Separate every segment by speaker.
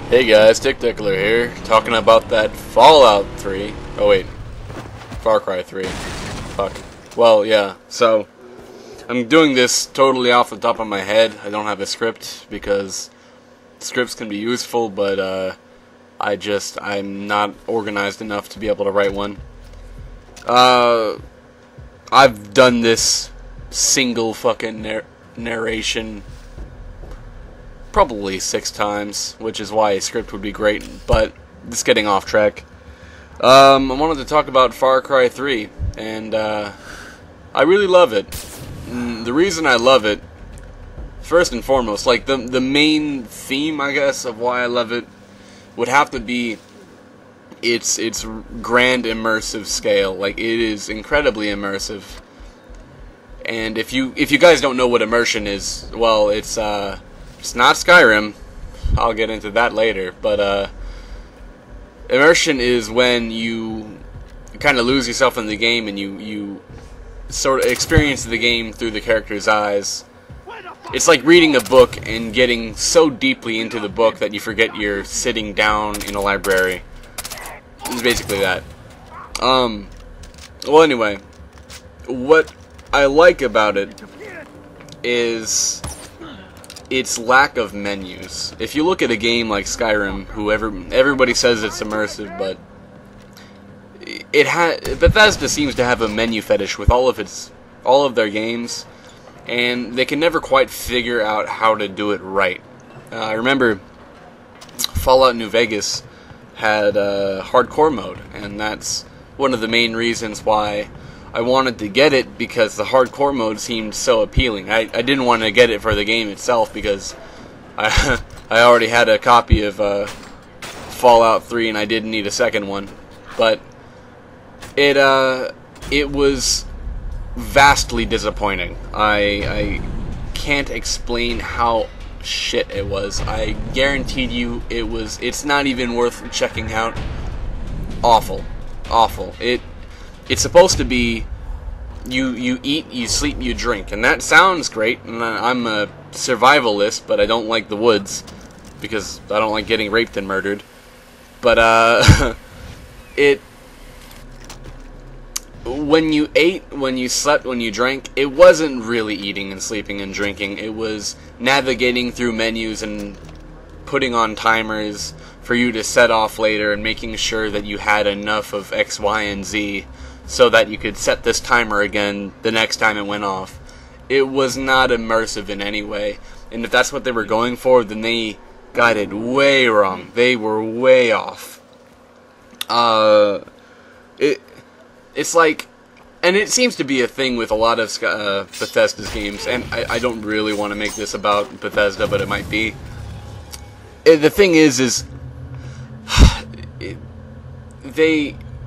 Speaker 1: Hey guys, Tickler here, talking about that Fallout 3. Oh wait, Far Cry 3. Fuck. Well, yeah, so I'm doing this totally off the top of my head. I don't have a script because scripts can be useful, but I'm not organized enough to be able to write one. I've done this single fucking narration probably 6 times, which is why a script would be great, but just getting off track. I wanted to talk about Far Cry 3, and I really love it. The reason I love it, first and foremost, like the main theme, I guess, of why I love it would have to be its grand immersive scale. Like, it is incredibly immersive. And if you guys don't know what immersion is, well, it's not Skyrim. I'll get into that later, but immersion is when you kind of lose yourself in the game and you sort of experience the game through the character's eyes. It's like reading a book and getting so deeply into the book that you forget you're sitting down in a library. It's basically that. Well, anyway, what I like about it is its lack of menus. If you look at a game like Skyrim, everybody says it's immersive, but Bethesda seems to have a menu fetish with all of their games, and they can never quite figure out how to do it right. I remember Fallout New Vegas had hardcore mode, and that's one of the main reasons why I wanted to get it, because the hardcore mode seemed so appealing. I didn't want to get it for the game itself because I already had a copy of Fallout 3 and I didn't need a second one. But it was vastly disappointing. I can't explain how shit it was. I guaranteed you it's not even worth checking out. Awful. Awful. It's supposed to be you eat, you sleep, you drink, and that sounds great, and I'm a survivalist, but I don't like the woods because I don't like getting raped and murdered. But when you ate, when you slept, when you drank, it wasn't really eating and sleeping and drinking. It was navigating through menus and putting on timers for you to set off later and making sure that you had enough of X, Y, and Z so that you could set this timer again the next time it went off. It was not immersive in any way, and if that's what they were going for, then they got it way wrong. They were way off. It's like, and it seems to be a thing with a lot of Bethesda's games, and I don't really want to make this about Bethesda, but it might be. The thing is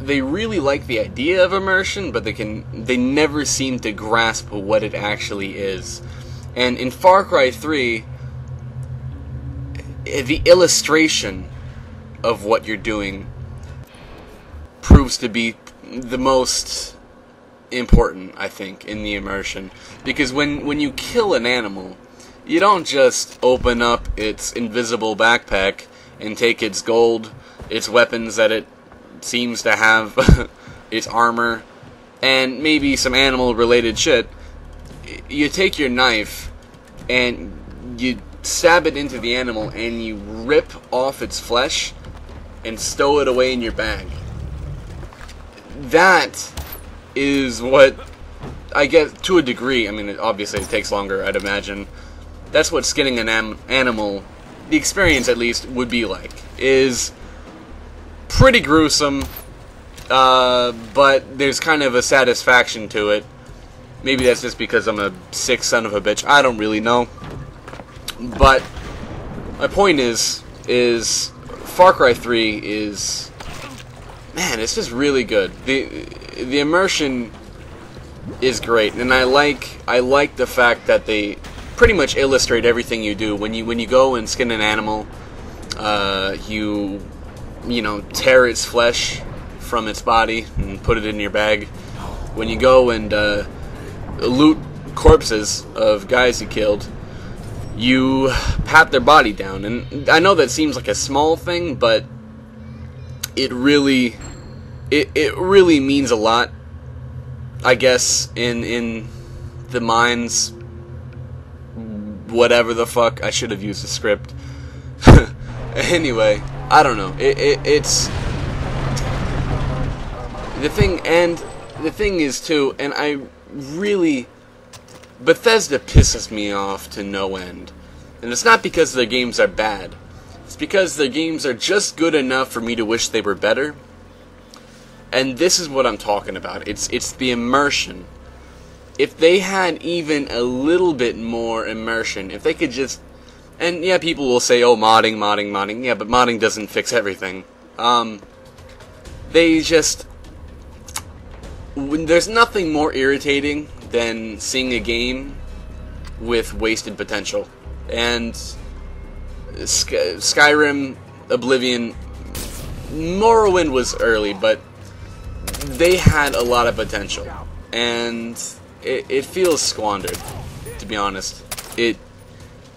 Speaker 1: they really like the idea of immersion, but they never seem to grasp what it actually is. And in Far Cry 3, the illustration of what you're doing proves to be the most important, I think, in the immersion. Because when you kill an animal, you don't just open up its invisible backpack and take its gold, its weapons that it seems to have, its armor, and maybe some animal-related shit. You take your knife and you stab it into the animal and you rip off its flesh and stow it away in your bag. That is what, I guess, to a degree, I mean, obviously it takes longer, I'd imagine. That's what skinning an animal, the experience at least, would be like. Is pretty gruesome, but there's kind of a satisfaction to it. Maybe that's just because I'm a sick son of a bitch. I don't really know. But my point is Far Cry 3 is, man, it's just really good. The immersion is great, and I like the fact that they pretty much illustrate everything you do. When you go and skin an animal, you know, tear its flesh from its body and put it in your bag. When you go and loot corpses of guys you killed, you pat their body down. And I know that seems like a small thing, but it really means a lot, I guess, in the minds, whatever the fuck. I should have used a script. Anyway, I don't know. It's the thing, and the thing is too, and I really, Bethesda pisses me off to no end. And it's not because their games are bad. It's because their games are just good enough for me to wish they were better. And this is what I'm talking about. It's the immersion. If they had even a little bit more immersion, if they could just... And yeah, people will say, oh, modding. Yeah, but modding doesn't fix everything. They just... There's nothing more irritating than seeing a game with wasted potential. And Skyrim, Oblivion, Morrowind was early, but they had a lot of potential. And it feels squandered, to be honest. It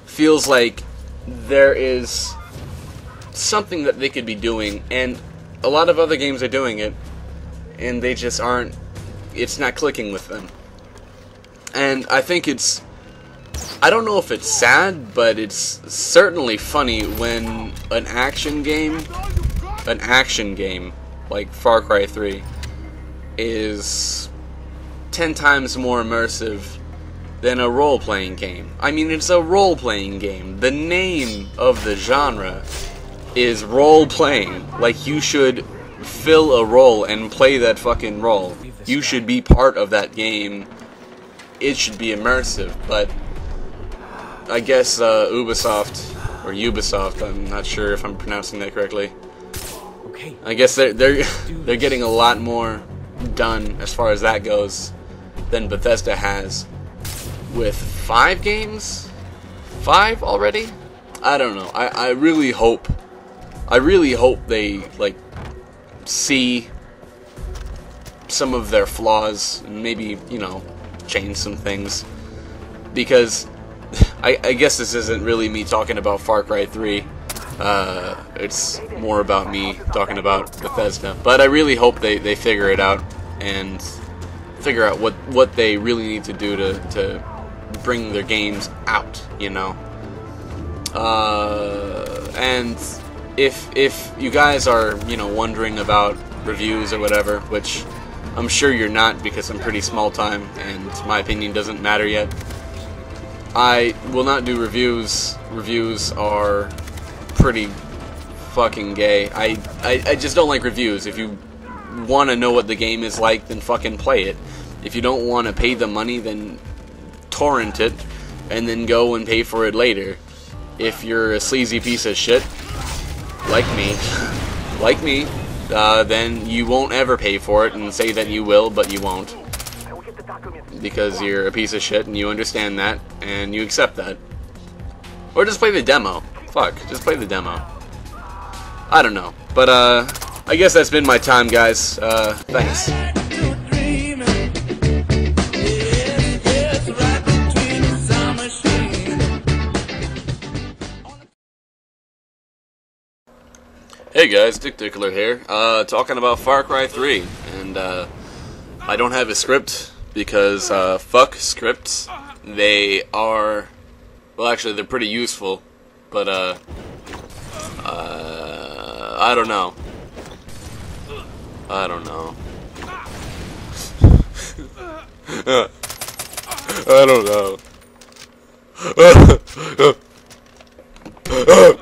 Speaker 1: feels like there is something that they could be doing, and a lot of other games are doing it, and they just aren't, it's not clicking with them. And I think it's, I don't know if it's sad, but it's certainly funny when an action game like Far Cry 3 is 10 times more immersive than a role-playing game. I mean, it's a role-playing game. The name of the genre is role-playing. Like, you should fill a role and play that fucking role. You should be part of that game. It should be immersive, but I guess Ubisoft, I'm not sure if I'm pronouncing that correctly. I guess they're getting a lot more done as far as that goes than Bethesda has with 5 games? 5 already? I don't know. I really hope they like see some of their flaws and maybe, you know, change some things, because I guess this isn't really me talking about Far Cry 3. It's more about me talking about Bethesda. But I really hope they figure it out and figure out what they really need to do to bring their games out, you know. And if you guys are, you know, wondering about reviews or whatever, which I'm sure you're not, because I'm pretty small time and my opinion doesn't matter yet, I will not do reviews. Reviews are pretty fucking gay. I just don't like reviews. If you want to know what the game is like, then fucking play it. If you don't want to pay the money, then torrent it and then go and pay for it later. If you're a sleazy piece of shit like me, then you won't ever pay for it and say that you will, but you won't, because you're a piece of shit and you understand that and you accept that. Or just play the demo. Fuck, just play the demo. I don't know, but I guess that's been my time, guys. Thanks. Hey guys, Dick Dickler here, talking about Far Cry 3, and I don't have a script because fuck scripts. They are, well, actually they're pretty useful, but I don't know. I don't know. I don't know.